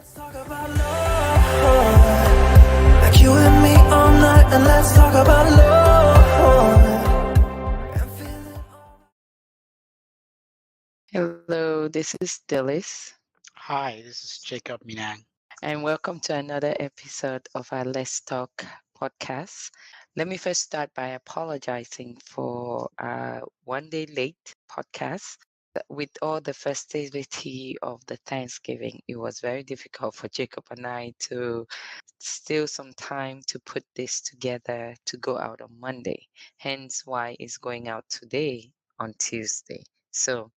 Let's talk about love. Like you and me all night, and let's talk about love. I'm feeling Hello, this is Dillis, Hi, this is Jacob Minang. and welcome to another episode of our Let's Talk podcast. Let me first start by apologizing for one day late podcast. With all the festivity of the Thanksgiving, it was very difficult for Jacob and I to steal some time to put this together to go out on Monday. Hence why it's going out today on Tuesday. So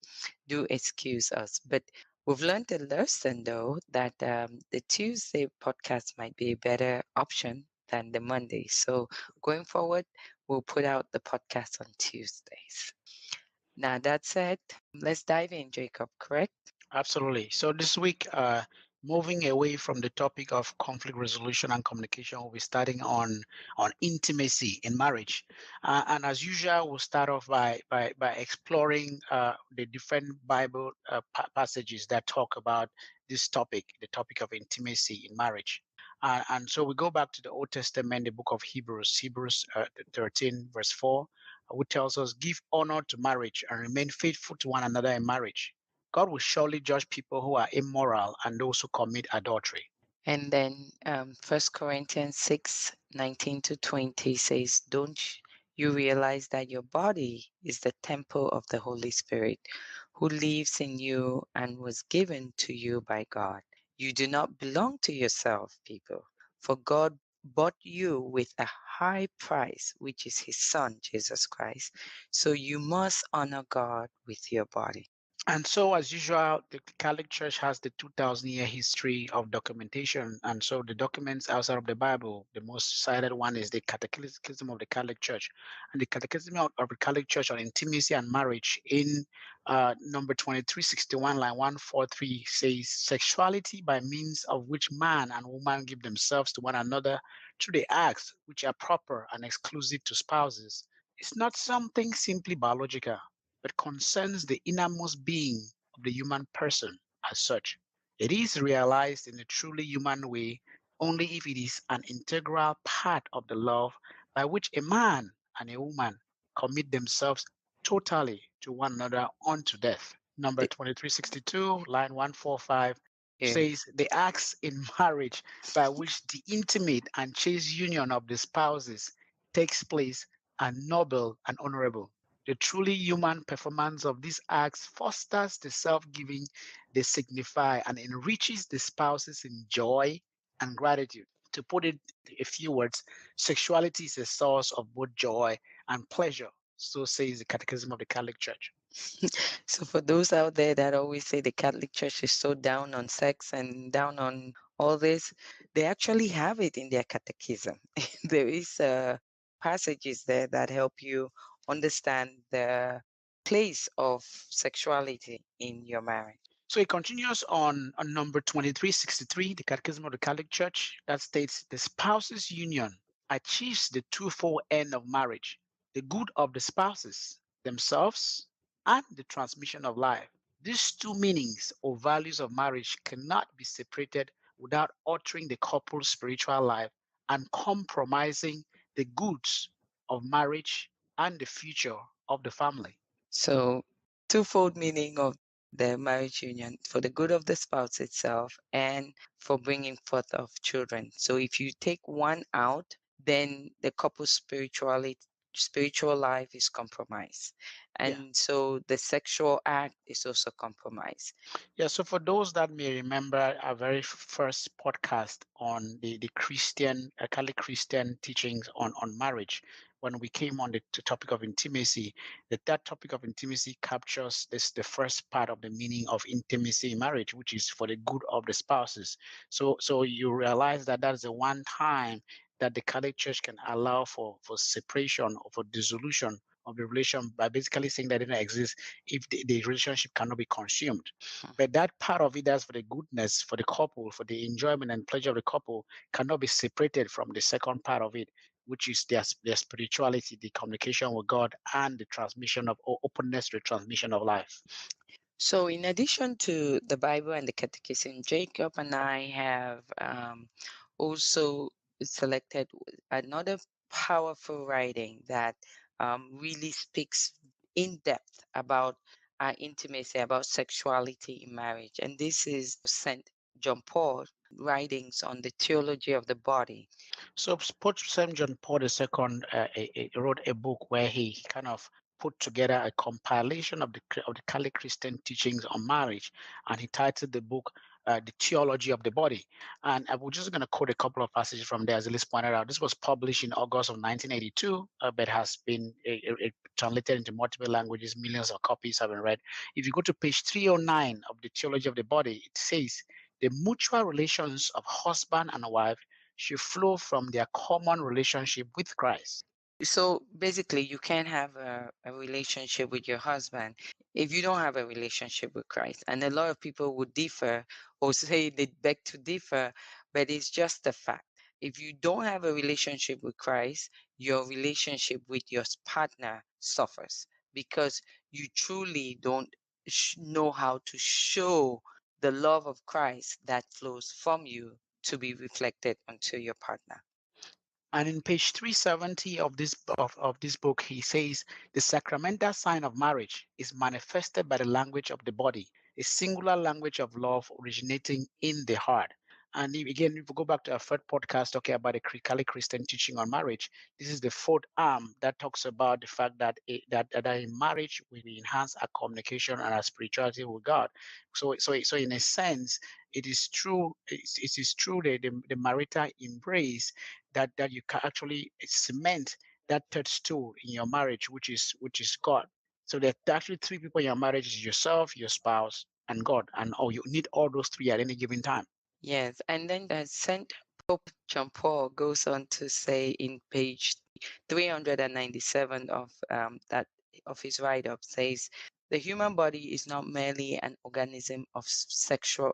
do excuse us. But we've learned a lesson, though, that the Tuesday podcast might be a better option than the Monday. So going forward, we'll put out the podcast on Tuesdays. Now, that said, let's dive in, Jacob, correct? Absolutely. So this week, moving away from the topic of conflict resolution and communication, we'll be starting on intimacy in marriage. And as usual, we'll start off by exploring the different Bible passages that talk about this topic, the topic of intimacy in marriage. And so we go back to the Old Testament, the book of Hebrews, Hebrews 13, verse 4, which tells us, give honor to marriage and remain faithful to one another in marriage. God will surely judge people who are immoral and those who commit adultery. And then 1 Corinthians 6:19 to 20 says, don't you realize that your body is the temple of the Holy Spirit who lives in you and was given to you by God? You do not belong to yourself, people, for God bought you with a high price, which is his son, Jesus Christ. So you must honor God with your body. And so, as usual, the Catholic Church has the 2,000-year history of documentation. And so, the documents outside of the Bible, the most cited one is the Catechism of the Catholic Church. And the Catechism of the Catholic Church on intimacy and marriage in number 2361, line 143, says, sexuality by means of which man and woman give themselves to one another through the acts which are proper and exclusive to spouses is not something simply biological but concerns the innermost being of the human person as such. It is realized in a truly human way only if it is an integral part of the love by which a man and a woman commit themselves totally to one another unto death. Number The- 2362, line 145 yeah. says the acts in marriage by which the intimate and chaste union of the spouses takes place are noble and honorable. The truly human performance of these acts fosters the self giving they signify and enriches the spouses in joy and gratitude. To put it in a few words, sexuality is a source of both joy and pleasure. So says the Catechism of the Catholic Church. So for those out there that always say the Catholic Church is so down on sex and down on all this, they actually have it in their catechism. There is passages there that help you understand the place of sexuality in your marriage. So it continues on number 2363, the Catechism of the Catholic Church, that states the spouses' union achieves the twofold end of marriage, the good of the spouses themselves and the transmission of life. These two meanings or values of marriage cannot be separated without altering the couple's spiritual life and compromising the goods of marriage and the future of the family. So twofold meaning of the marriage union for the good of the spouse itself and for bringing forth of children. So if you take one out, then the couple's spiritual life is compromised. Yeah. And so the sexual act is also compromised. Yeah, so for those that may remember our very first podcast on the Christian, Catholic Christian teachings on marriage, when we came on the topic of intimacy, that topic of intimacy captures the first part of the meaning of intimacy in marriage, which is for the good of the spouses. So you realize that that is the one time that the Catholic Church can allow for separation or for dissolution of the relation by basically saying that it doesn't exist if the relationship cannot be consumed. But that part of it, that's for the goodness, for the couple, for the enjoyment and pleasure of the couple, cannot be separated from the second part of it, which is their spirituality, the communication with God, and the transmission of or openness to the transmission of life. So, in addition to the Bible and the Catechism, Jacob and I have also selected another powerful writing that really speaks in depth about intimacy, about sexuality in marriage. And this is St. John Paul writings on the theology of the body. So Pope St. John Paul II wrote a book where he kind of put together a compilation of the Catholic Christian teachings on marriage, and he titled the book "The Theology of the Body." And I was just going to quote a couple of passages from there, as Elise pointed out. This was published in August of 1982, but has been translated into multiple languages. Millions of copies have been read. If you go to page 309 of the Theology of the Body, it says the mutual relations of husband and wife should flow from their common relationship with Christ. So basically, you can't have a relationship with your husband if you don't have a relationship with Christ. And a lot of people would differ or say they beg to differ, but it's just a fact. If you don't have a relationship with Christ, your relationship with your partner suffers because you truly don't know how to show the love of Christ that flows from you to be reflected onto your partner. And in page 370 of this book, he says the sacramental sign of marriage is manifested by the language of the body, a singular language of love originating in the heart. And again, if we go back to our third podcast talking about the Catholic Christian teaching on marriage, this is the fourth arm that talks about the fact that that in marriage we enhance our communication and our spirituality with God. So in a sense, it is true. It is true that the marital embrace that you can actually cement that third stool in your marriage, which is God. So there are actually three people in your marriage: is yourself, your spouse, and God. And you need all those three at any given time. Yes, and then Saint Pope John Paul goes on to say in page 397 of his write-up says the human body is not merely an organism of sexual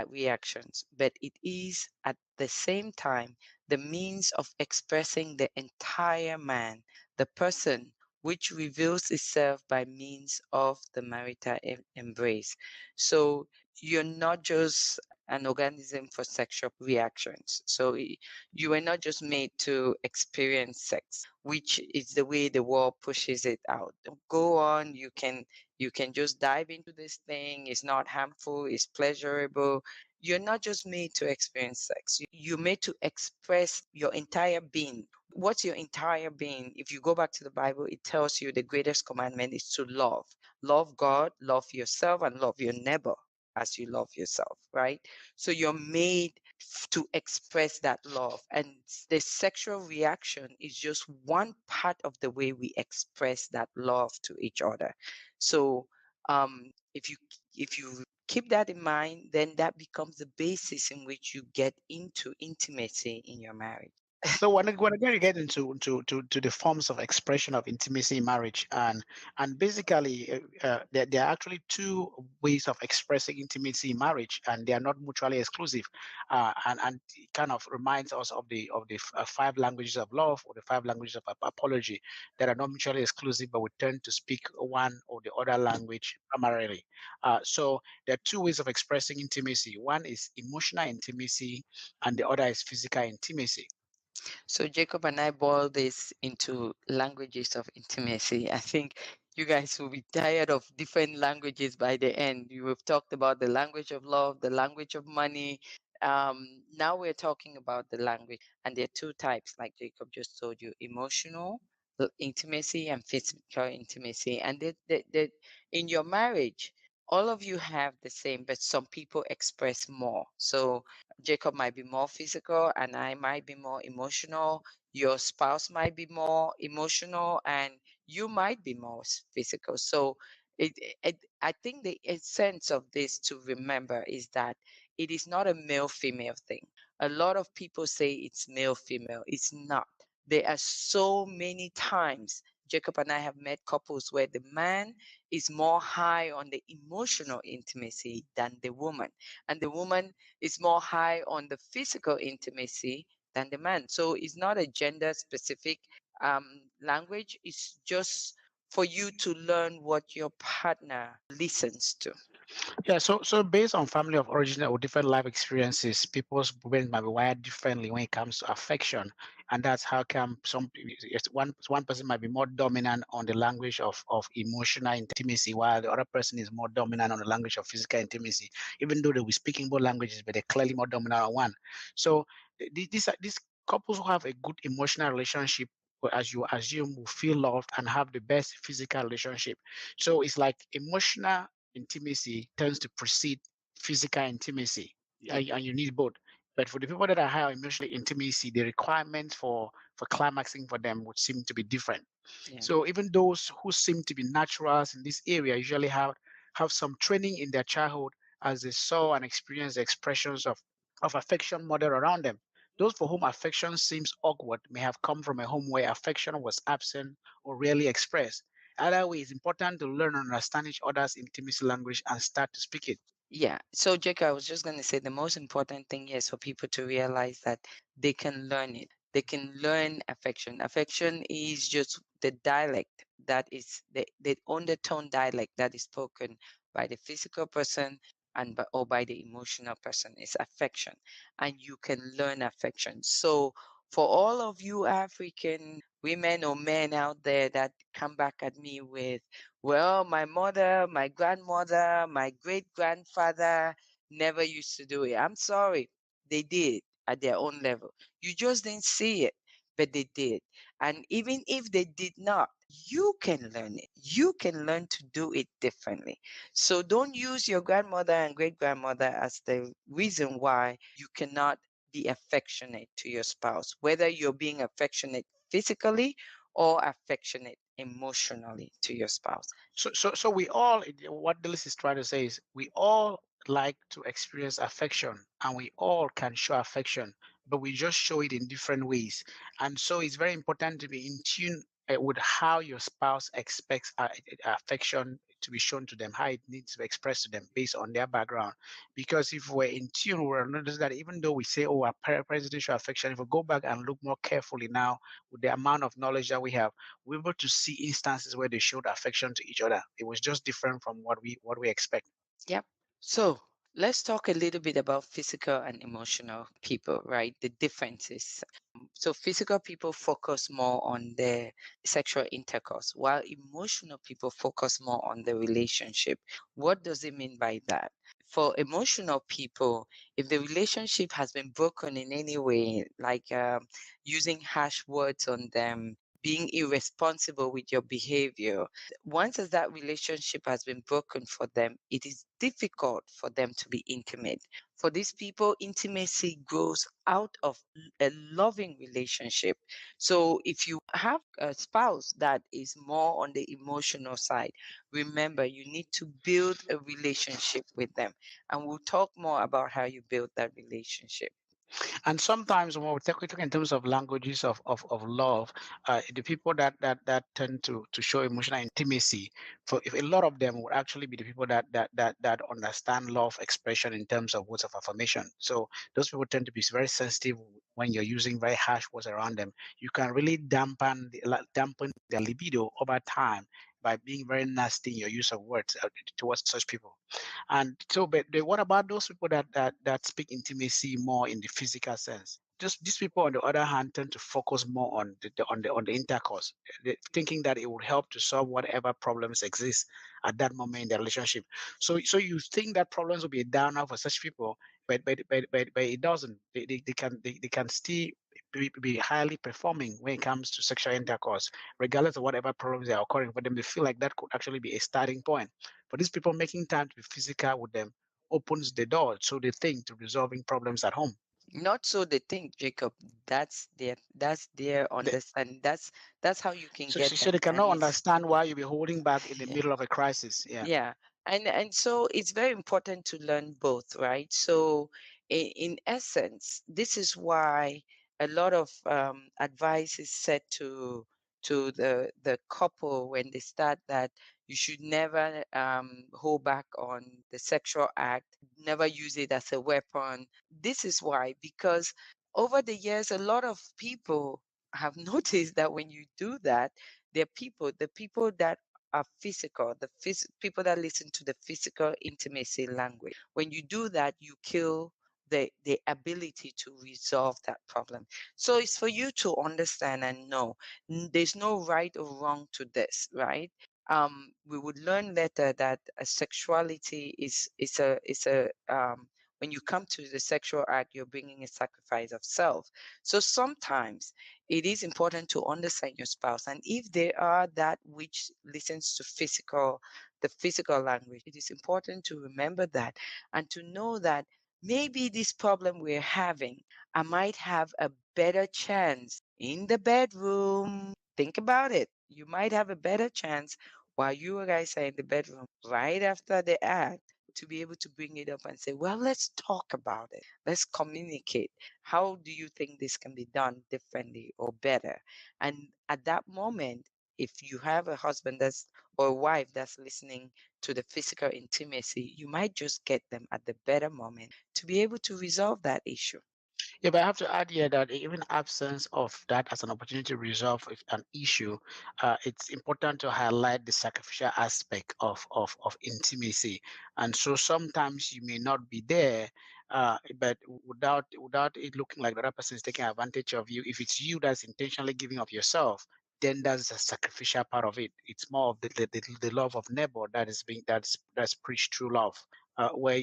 reactions, but it is at the same time the means of expressing the entire man, the person, which reveals itself by means of the marital embrace. So you're not just an organism for sexual reactions. So you were not just made to experience sex, which is the way the world pushes it out. Go on, you can just dive into this thing. It's not harmful, it's pleasurable. You're not just made to experience sex. You're made to express your entire being. What's your entire being? If you go back to the Bible, it tells you the greatest commandment is to love. Love God, love yourself, and love your neighbor as you love yourself, right? So you're made to express that love. And the sexual reaction is just one part of the way we express that love to each other. So if you keep that in mind, then that becomes the basis in which you get into intimacy in your marriage. So when again you get into the forms of expression of intimacy in marriage, and basically there are actually two ways of expressing intimacy in marriage, and they are not mutually exclusive, and it kind of reminds us of the five languages of love, or the five languages of apology, that are not mutually exclusive, but we tend to speak one or the other language primarily. So there are two ways of expressing intimacy. One is emotional intimacy, and the other is physical intimacy. So Jacob and I boil this into languages of intimacy. I think you guys will be tired of different languages by the end. You have talked about the language of love, the language of money. Now we're talking about the language, and there are two types, like Jacob just told you: emotional intimacy and physical intimacy. And in your marriage, all of you have the same, but some people express more. So Jacob might be more physical and I might be more emotional. Your spouse might be more emotional and you might be more physical. So I think the essence of this to remember is that it is not a male female thing. A lot of people say it's male female. It's not. There are so many times Jacob and I have met couples where the man is more high on the emotional intimacy than the woman, and the woman is more high on the physical intimacy than the man. So it's not a gender specific language. It's just for you to learn what your partner listens to. Yeah, so based on family of origin or different life experiences, people's brains might be wired differently when it comes to affection, and that's how come yes, one person might be more dominant on the language of emotional intimacy, while the other person is more dominant on the language of physical intimacy. Even though they will speaking both languages, but they're clearly more dominant on one. So these couples who have a good emotional relationship, as you assume, will feel loved and have the best physical relationship. So it's like emotional intimacy tends to precede physical intimacy, Yeah, and you need both. But for the people that are high on emotional intimacy, the requirements for climaxing for them would seem to be different. yeah, So even those who seem to be naturals in this area usually have some training in their childhood as they saw and experienced the expressions of affection model around them. Those for whom affection seems awkward may have come from a home where affection was absent or rarely expressed. Either way, it's important to learn and understand each other's intimacy language and start to speak it. yeah. So, Jacob, I was just going to say the most important thing is for people to realize that they can learn it. They can learn affection. Affection is just the dialect that is the undertone dialect that is spoken by the physical person or by the emotional person is affection, and you can learn affection. So, for all of you African women or men out there that come back at me with, well, my mother, my grandmother, my great grandfather never used to do it. I'm sorry, they did at their own level. You just didn't see it, but they did. And even if they did not, you can learn it. You can learn to do it differently. So don't use your grandmother and great grandmother as the reason why you cannot be affectionate to your spouse, whether you're being affectionate physically or affectionate emotionally to your spouse. So we all, what Dillis is trying to say is, we all like to experience affection, and we all can show affection, but we just show it in different ways. And so it's very important to be in tune with how your spouse expects affection to be shown to them, how it needs to be expressed to them based on their background. Because if we're in tune, we'll notice that even though we say, oh, our presidential affection, if we go back and look more carefully now with the amount of knowledge that we have, we're able to see instances where they showed affection to each other. It was just different from what we expect. Yep. So let's talk a little bit about physical and emotional people, right? The differences. So physical people focus more on their sexual intercourse, while emotional people focus more on the relationship. What does it mean by that? For emotional people, if the relationship has been broken in any way, like using harsh words on them, being irresponsible with your behavior, once as that relationship has been broken for them, it is difficult for them to be intimate. For these people, intimacy grows out of a loving relationship. So if you have a spouse that is more on the emotional side, remember you need to build a relationship with them. And we'll talk more about how you build that relationship. And sometimes when we talk in terms of languages of love, the people that tend to show emotional intimacy, for if a lot of them would actually be the people that understand love expression in terms of words of affirmation. So those people tend to be very sensitive when you're using very harsh words around them. You can really dampen their libido over time by being very nasty in your use of words towards such people. And so, but what about those people that speak intimacy more in the physical sense? Just these people, on the other hand, tend to focus more on the intercourse, thinking that it would help to solve whatever problems exist at that moment in the relationship. So you think that problems will be a downer for such people, but it doesn't. They can still be highly performing when it comes to sexual intercourse, regardless of whatever problems are occurring for them. They feel like that could actually be a starting point. For these people, making time to be physical with them opens the door, so they think, to resolving problems at home. Not so they think, Jacob. That's their The, understanding. That's how you can so get they them. cannot And it's understand why you'll be holding back in the middle of a crisis. Yeah. yeah, and so it's very important to learn both, right? So in essence, this is why a lot of advice is said to the couple when they start, that you should never hold back on the sexual act, never use it as a weapon. This is why, because over the years, a lot of people have noticed that when you do that, There are people, the people that are physical, people that listen to the physical intimacy language. When you do that, you kill the ability to resolve that problem. So it's for you to understand and know there's no right or wrong to this, right? We would learn later that sexuality is when you come to the sexual act, you're bringing a sacrifice of self. So sometimes it is important to understand your spouse, and if they are that which listens to the physical language, it is important to remember that and to know that maybe this problem we're having, I might have a better chance in the bedroom. Think about it. You might have a better chance while you guys are in the bedroom right after the act to be able to bring it up and say, well, let's talk about it. Let's communicate. How do you think this can be done differently or better? And at that moment, if you have a husband that's or a wife that's listening to the physical intimacy, you might just get them at the better moment to be able to resolve that issue. Yeah, but I have to add here that even absence of that as an opportunity to resolve an issue, it's important to highlight the sacrificial aspect of intimacy. And so sometimes you may not be there, but without it looking like the other person is taking advantage of you. If it's you that's intentionally giving of yourself, then that's a sacrificial part of it. It's more of the love of neighbor that is being that's preached through love, where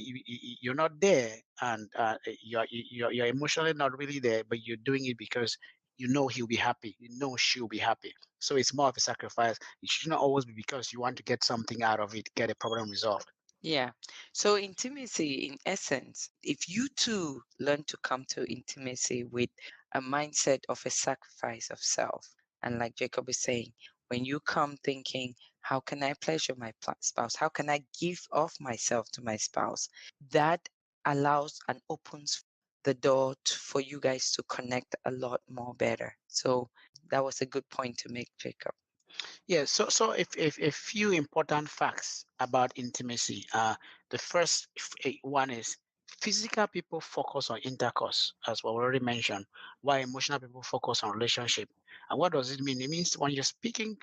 you're not there, and you're emotionally not really there, but you're doing it because you know he'll be happy, you know she'll be happy. So it's more of a sacrifice. It should not always be because you want to get something out of it, get a problem resolved. Yeah. So intimacy, in essence, if you two learn to come to intimacy with a mindset of a sacrifice of self, and like Jacob is saying, when you come thinking, how can I pleasure my spouse? How can I give of myself to my spouse? That allows and opens the door for you guys to connect a lot more better. So that was a good point to make, Jacob. Yeah, so if a few important facts about intimacy. The first one is physical people focus on intercourse, as we already mentioned, while emotional people focus on relationship. And what does it mean? It means when you're speaking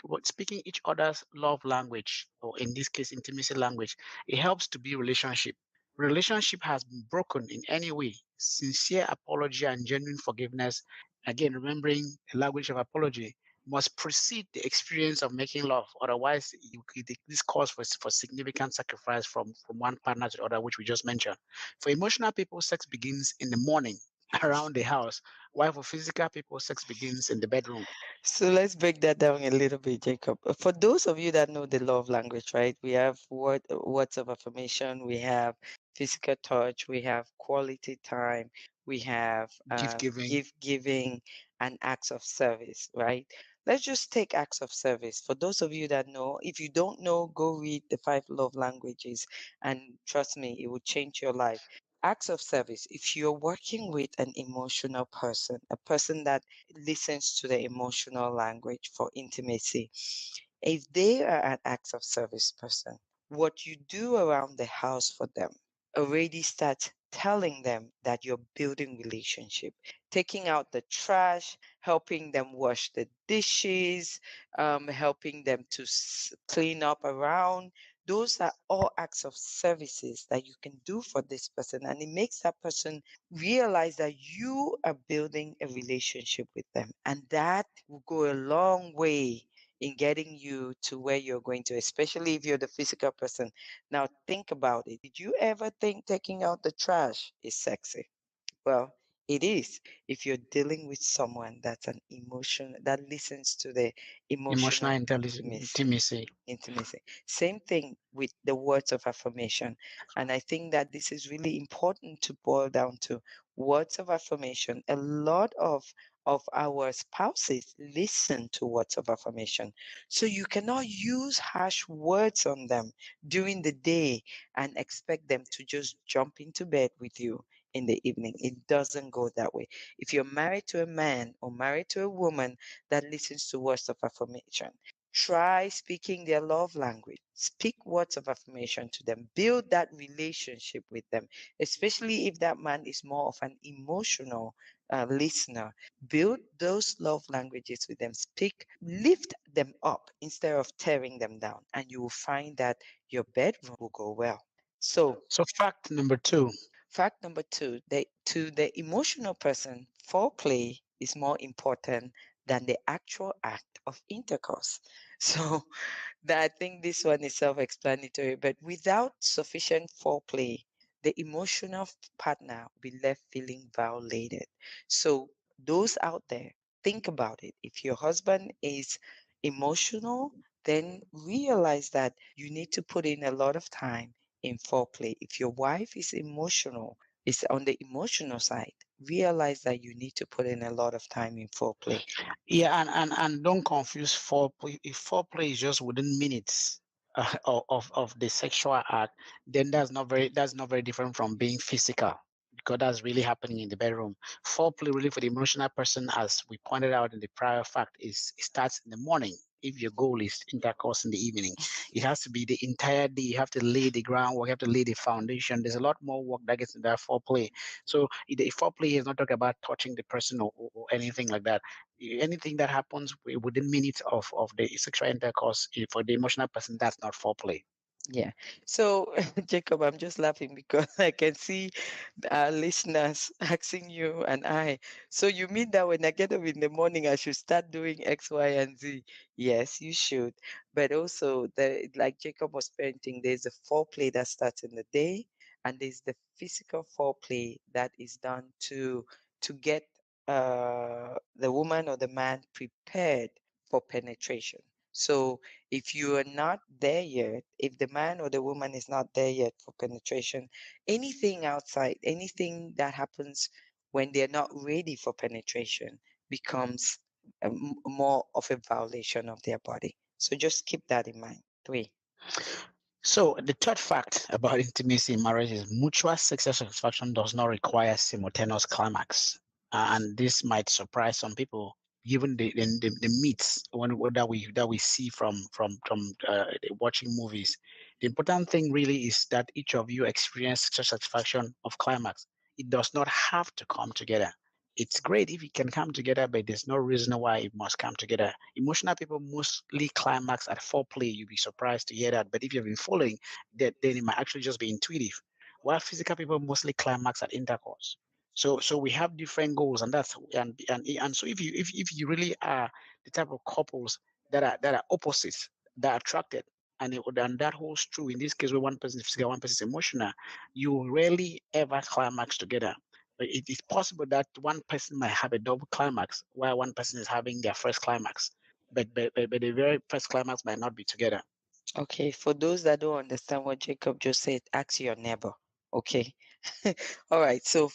each other's love language, or in this case, intimacy language, it helps to build relationship. Relationship has been broken in any way. Sincere apology and genuine forgiveness. Again, remembering the language of apology must precede the experience of making love. Otherwise, this calls for significant sacrifice from one partner to the other, which we just mentioned. For emotional people, sex begins in the morning around the house, while for physical people, sex begins in the bedroom. So let's break that down a little bit, Jacob. For those of you that know the love language, right? We have words of affirmation, we have physical touch, we have quality time, we have Gift giving. gift giving, and acts of service, right? Let's just take acts of service. For those of you that know, if you don't know, go read the five love languages, and trust me, it will change your life. Acts of service. If you're working with an emotional person, a person that listens to the emotional language for intimacy. If they are an acts of service person, what you do around the house for them already starts telling them that you're building relationship, taking out the trash, helping them wash the dishes, helping them to clean up around. Those are all acts of services that you can do for this person, and it makes that person realize that you are building a relationship with them, and that will go a long way in getting you to where you're going to, especially if you're the physical person. Now think about it. Did you ever think taking out the trash is sexy? Well, it is if you're dealing with someone that's an emotion that listens to the Emotional emotional intelligence, intimacy. intimacy. Intimacy. Same thing with the words of affirmation. And I think that this is really important to boil down to words of affirmation. A lot of our spouses listen to words of affirmation. So you cannot use harsh words on them during the day and expect them to just jump into bed with you in the evening. It doesn't go that way. If you're married to a man or married to a woman that listens to words of affirmation, Try speaking their love language. Speak words of affirmation to them. Build that relationship with them, especially if that man is more of an emotional listener. Build those love languages with them. Speak, lift them up instead of tearing them down, and you will find that your bedroom will go well. So, So fact number two. fact number two, to the emotional person, foreplay is more important than the actual act of intercourse. So I think this one is self-explanatory, but without sufficient foreplay, the emotional partner will be left feeling violated. So those out there, think about it. If your husband is emotional, then realize that you need to put in a lot of time in foreplay. If your wife is emotional, is on the emotional side, realize that you need to put in a lot of time in foreplay. Yeah, and don't confuse foreplay. If foreplay is just within minutes of the sexual act, then that's not very different from being physical, because that's really happening in the bedroom. Foreplay really for the emotional person, as we pointed out in the prior fact, is it starts in the morning. If your goal is intercourse in the evening, it has to be the entire day. You have to lay the groundwork, you have to lay the foundation. There's a lot more work that gets in that foreplay. So the foreplay is not talking about touching the person or anything like that. Anything that happens within minutes of the sexual intercourse, for the emotional person, that's not foreplay. Yeah. So, Jacob, I'm just laughing because I can see our listeners asking you and I. So, you mean that when I get up in the morning, I should start doing X, Y, and Z? Yes, you should. But also, like Jacob was painting, there's a foreplay that starts in the day, and there's the physical foreplay that is done to get the woman or the man prepared for penetration. So, if you are not there yet, if the man or the woman is not there yet for penetration, anything outside, anything that happens when they're not ready for penetration becomes more of a violation of their body. So just keep that in mind. Three. So the third fact about intimacy in marriage is mutual sexual satisfaction does not require simultaneous climax. And this might surprise some people, given the myths that we see from watching movies. The important thing really is that each of you experience sexual satisfaction of climax. It does not have to come together. It's great if it can come together, but there's no reason why it must come together. Emotional people mostly climax at foreplay. You'll be surprised to hear that. But if you've been following, that then it might actually just be intuitive. While physical people mostly climax at intercourse. So we have different goals, and so if you really are the type of couples that are opposites, that are attracted, and that holds true in this case where one person is physical, one person is emotional, you rarely ever climax together. But it is possible that one person might have a double climax while one person is having their first climax. But the very first climax might not be together. Okay, for those that don't understand what Jacob just said, ask your neighbor. Okay. All right. So,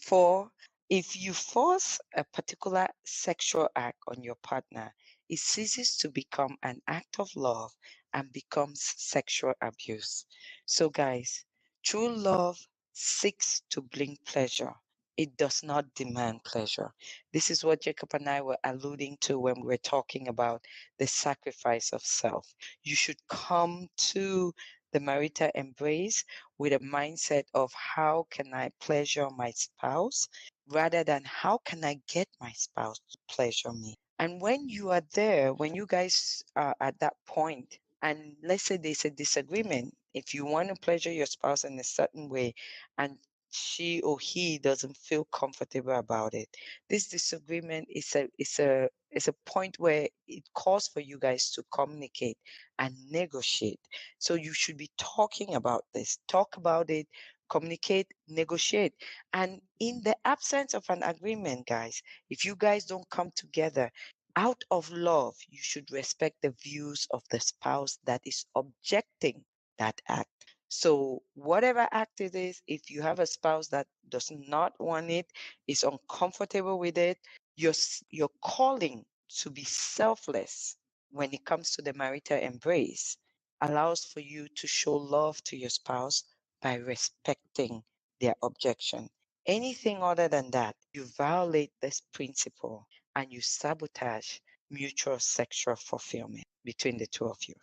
for if you force a particular sexual act on your partner, it ceases to become an act of love and becomes sexual abuse. So, guys, true love seeks to bring pleasure. It does not demand pleasure. This is what Jacob and I were alluding to when we were talking about the sacrifice of self. You should come to the marital embrace with a mindset of how can I pleasure my spouse rather than how can I get my spouse to pleasure me. And when you are there, when you guys are at that point, and let's say there's a disagreement, if you want to pleasure your spouse in a certain way and she or he doesn't feel comfortable about it, this disagreement is a point where it calls for you guys to communicate and negotiate. So you should be talking about this. Talk about it, communicate, negotiate. And in the absence of an agreement, guys, if you guys don't come together, out of love, you should respect the views of the spouse that is objecting that act. So, whatever act it is, if you have a spouse that does not want it, is uncomfortable with it, your calling to be selfless when it comes to the marital embrace allows for you to show love to your spouse by respecting their objection. Anything other than that, you violate this principle and you sabotage mutual sexual fulfillment between the two of you.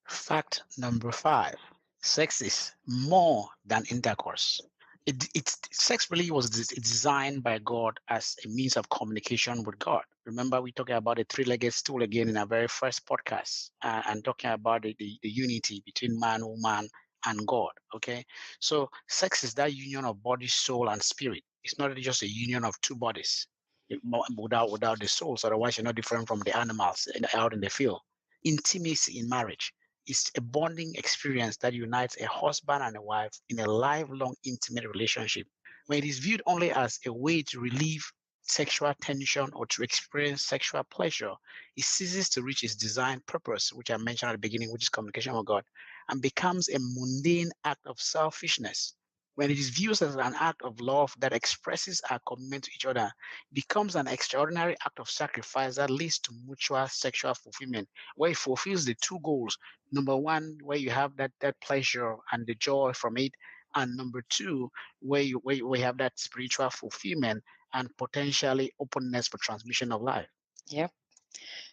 Fact number 5: sex is more than intercourse. Sex really was designed by God as a means of communication with God. Remember, we talking about the three-legged stool again in our very first podcast, and talking about the unity between man, woman, and God. Okay, so sex is that union of body, soul, and spirit. It's not just a union of two bodies without the souls. Otherwise, you're not different from the animals out in the field. Intimacy in marriage is a bonding experience that unites a husband and a wife in a lifelong intimate relationship. When it is viewed only as a way to relieve sexual tension or to experience sexual pleasure, it ceases to reach its designed purpose, which I mentioned at the beginning, which is communication with God, and becomes a mundane act of selfishness. When it is viewed as an act of love that expresses our commitment to each other, it becomes an extraordinary act of sacrifice that leads to mutual sexual fulfillment, where it fulfills the two goals. Number one, where you have that pleasure and the joy from it, and number two, where you have that spiritual fulfillment and potentially openness for transmission of life. Yep.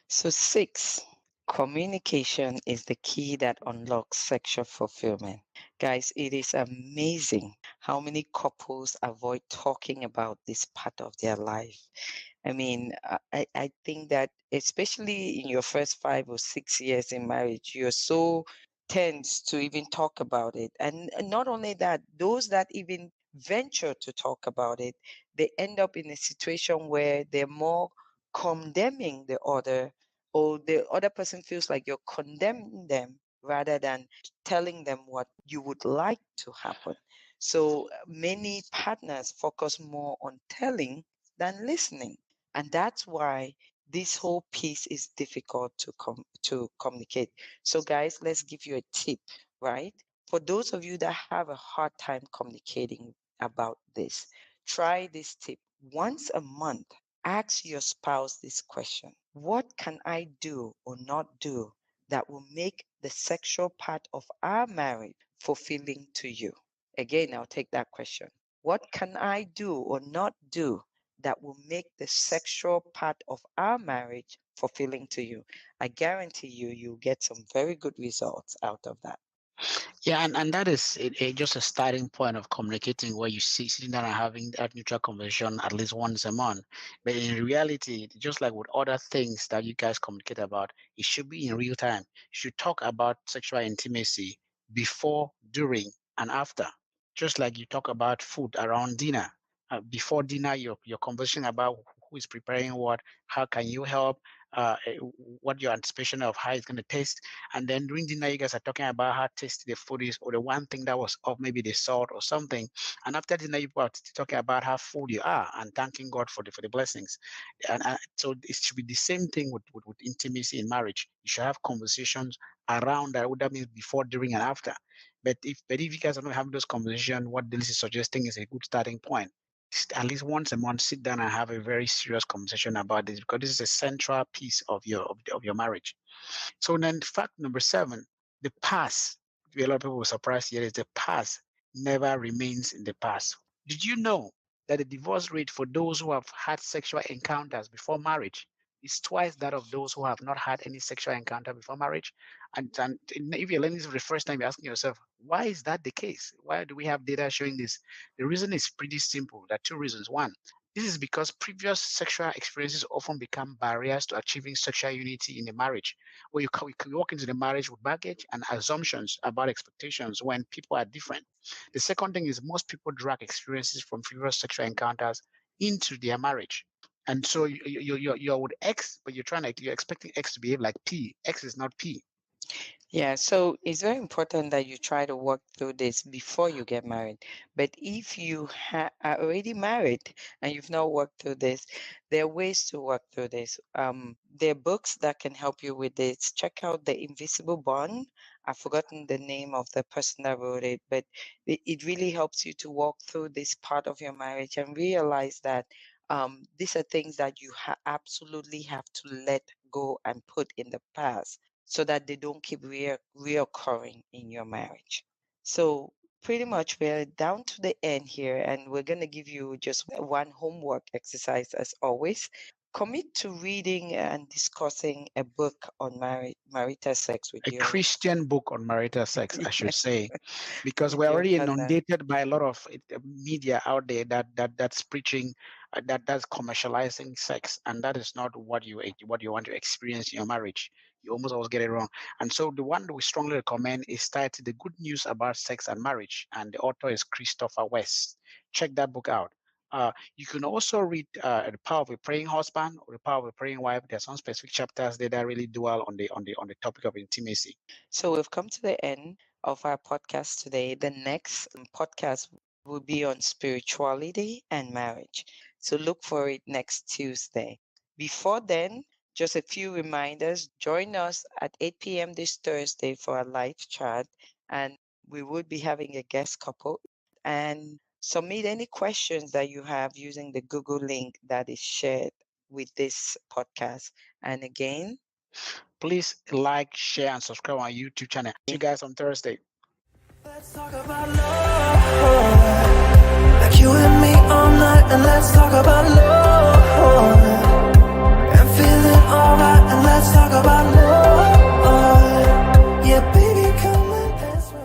So, 6, communication is the key that unlocks sexual fulfillment. Guys, it is amazing how many couples avoid talking about this part of their life. I mean, I think that especially in your first 5 or 6 years in marriage, you're so tense to even talk about it. And not only that, those that even venture to talk about it, they end up in a situation where they're more condemning the other, or the other person feels like you're condemning them rather than telling them what you would like to happen. So many partners focus more on telling than listening. And that's why this whole piece is difficult to communicate. So guys, let's give you a tip, right? For those of you that have a hard time communicating about this, try this tip. Once a month, ask your spouse this question: what can I do or not do that will make the sexual part of our marriage fulfilling to you? Again, I'll take that question. What can I do or not do that will make the sexual part of our marriage fulfilling to you? I guarantee you, you'll get some very good results out of that. Yeah, and that is just a starting point of communicating, where you see sitting down and having that neutral conversation at least once a month. But in reality, just like with other things that you guys communicate about, it should be in real time. You should talk about sexual intimacy before, during, and after. Just like you talk about food around dinner. Before dinner, your conversation about who is preparing what, how can you help, what your anticipation of how it's going to taste. And then during dinner, you guys are talking about how tasty the food is, or the one thing that was off, maybe the salt or something. And after dinner, you are talking about how full you are and thanking God for the blessings. And so it should be the same thing with intimacy in marriage. You should have conversations around that. What that means before, during, and after. But if you guys are not having those conversations, what this is suggesting is a good starting point. At least once a month, sit down and have a very serious conversation about this, because this is a central piece of your marriage. So then fact number 7, the past. A lot of people were surprised here is the past never remains in the past. Did you know that the divorce rate for those who have had sexual encounters before marriage is twice that of those who have not had any sexual encounter before marriage? And if you're learning this for the first time, you're asking yourself, why is that the case? Why do we have data showing this? The reason is pretty simple. There are two reasons. One, this is because previous sexual experiences often become barriers to achieving sexual unity in a marriage, where you can walk into the marriage with baggage and assumptions about expectations when people are different. The second thing is most people drag experiences from previous sexual encounters into their marriage. And so you're with X, but you're expecting X to behave like P. X is not P. Yeah, so it's very important that you try to work through this before you get married. But if you are already married and you've not worked through this, there are ways to work through this. There are books that can help you with this. Check out The Invisible Bond. I've forgotten the name of the person that wrote it, but it really helps you to walk through this part of your marriage and realize that these are things that you absolutely have to let go and put in the past so that they don't keep reoccurring in your marriage. So pretty much we're down to the end here, and we're going to give you just one homework exercise as always. commit to reading and discussing a book on marital sex with A your Christian book on marital sex, I should say, because with we're your already partner. inundated by a lot of media out there that's preaching that's commercializing sex, and that is not what you want to experience in your marriage. You almost always get it wrong. And so the one that we strongly recommend is titled "The Good News About Sex and Marriage," and the author is Christopher West. Check that book out. You can also read "The Power of a Praying Husband" or "The Power of a Praying Wife." There are some specific chapters there that really dwell on the topic of intimacy. So we've come to the end of our podcast today. The next podcast will be on spirituality and marriage. So look for it next Tuesday. Before then, just a few reminders. Join us at 8 p.m. this Thursday for a live chat, and we will be having a guest couple. And submit any questions that you have using the Google link that is shared with this podcast. And again, Please like, share, and subscribe on our YouTube channel. See you guys on Thursday. Let's talk about